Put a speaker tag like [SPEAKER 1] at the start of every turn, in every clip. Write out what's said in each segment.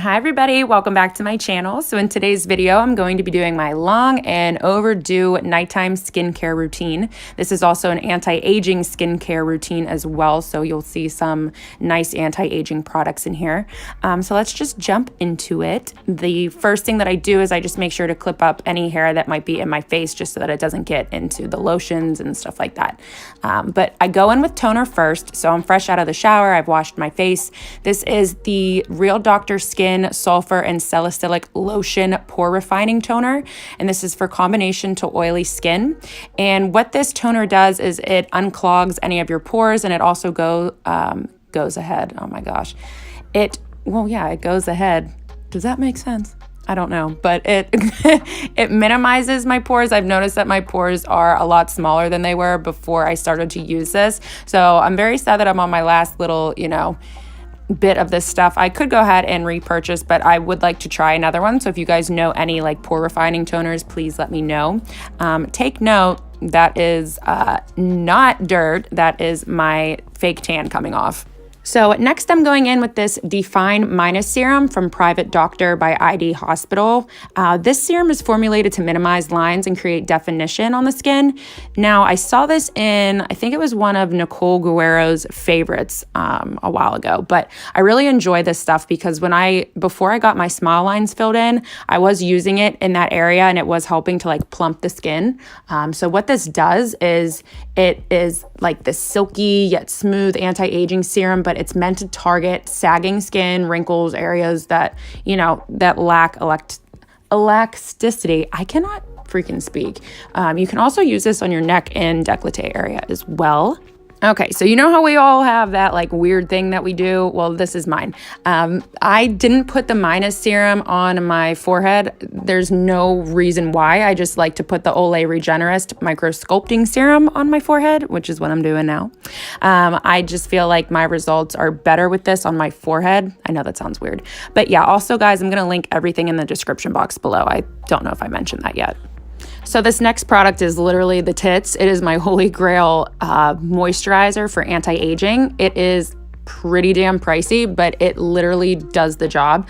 [SPEAKER 1] Hi everybody, welcome back to my channel. So in today's video, I'm going to be doing my long and overdue nighttime skincare routine. This is also an anti-aging skincare routine as well, so you'll see some nice anti-aging products in here. So let's just jump into it. The first thing that I do is I just make sure to clip up any hair that might be in my face just so that it doesn't get into the lotions and stuff like that. But I go in with toner first, so I'm fresh out of the shower, I've washed my face. This is the Real Dr. Skin Sulfur and Salicylic Lotion Pore Refining Toner, and this is for combination to oily skin. And what this toner does is it unclogs any of your pores, and it also goes ahead. Oh my gosh, it goes ahead. Does that make sense? I don't know, but it it minimizes my pores. I've noticed that my pores are a lot smaller than they were before I started to use this. So I'm very sad that I'm on my last little, bit of this stuff. I could go ahead and repurchase, but I would like to try another one. So if you guys know any like pore refining toners, please let me know. Take note, that is not dirt. That is my fake tan coming off. So next I'm going in with this Define Minus Serum from Private Doctor by ID Hospital. This serum is formulated to minimize lines and create definition on the skin. Now I saw this in, I think it was one of Nicole Guerrero's favorites a while ago, but I really enjoy this stuff because before I got my smile lines filled in, I was using it in that area and it was helping to like plump the skin. So what this does is it is like this silky yet smooth anti-aging serum, but it's meant to target sagging skin, wrinkles, areas that, that lack elasticity. I cannot freaking speak. You can also use this on your neck and décolleté area as well. Okay, so you know how we all have that like weird thing that we do? Well, this is mine. I didn't put the Minus serum on my forehead. There's no reason why. I just like to put the Olay Regenerist Micro Sculpting Serum on my forehead, which is what I'm doing now. I just feel like my results are better with this on my forehead. I know that sounds weird. But yeah, also guys, I'm gonna link everything in the description box below. I don't know if I mentioned that yet. So this next product is literally the tits. It is my holy grail moisturizer for anti-aging. It is pretty damn pricey, but it literally does the job.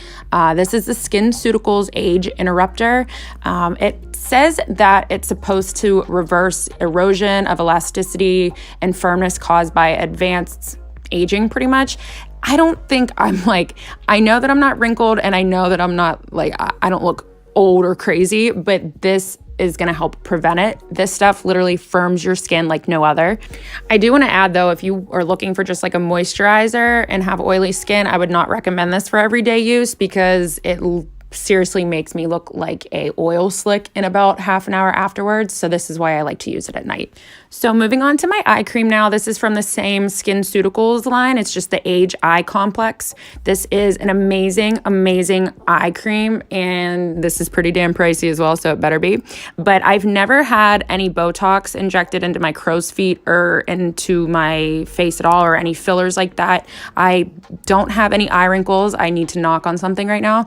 [SPEAKER 1] This is the SkinCeuticals Age Interrupter. It says that it's supposed to reverse erosion of elasticity and firmness caused by advanced aging pretty much. I don't think I know that I'm not wrinkled and I know that I'm not I don't look old or crazy, but this is going to help prevent it. This stuff literally firms your skin like no other. I do want to add though, if you are looking for just like a moisturizer and have oily skin, I would not recommend this for everyday use because it seriously makes me look like a oil slick in about half an hour afterwards. So this is why I like to use it at night. So moving on to my eye cream now. This is from the same SkinCeuticals line. It's just the Age Eye Complex. This is an amazing, amazing eye cream. And this is pretty damn pricey as well, so it better be. But I've never had any Botox injected into my crow's feet or into my face at all or any fillers like that. I don't have any eye wrinkles. I need to knock on something right now.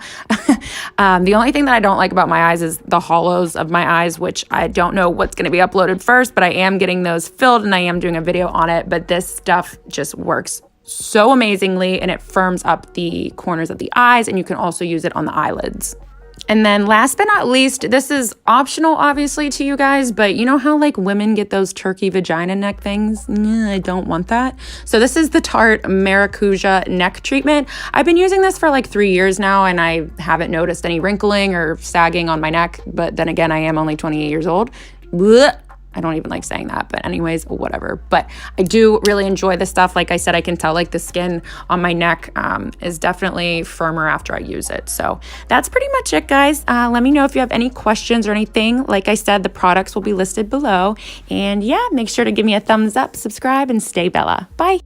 [SPEAKER 1] The only thing that I don't like about my eyes is the hollows of my eyes, which I don't know what's going to be uploaded first, but I am getting those filled and I am doing a video on it. But this stuff just works so amazingly and it firms up the corners of the eyes, and you can also use it on the eyelids. And then last but not least, this is optional obviously to you guys, but you know how like women get those turkey vagina neck things? I don't want that. So this is the Tarte Maracuja neck treatment. I've been using this for like 3 years now and I haven't noticed any wrinkling or sagging on my neck, but then again, I am only 28 years old. Blech. I don't even like saying that, but anyways, whatever. But I do really enjoy this stuff. Like I said, I can tell like the skin on my neck is definitely firmer after I use it. So that's pretty much it, guys. Let me know if you have any questions or anything. Like I said, the products will be listed below. And yeah, make sure to give me a thumbs up, subscribe, and stay Bella. Bye.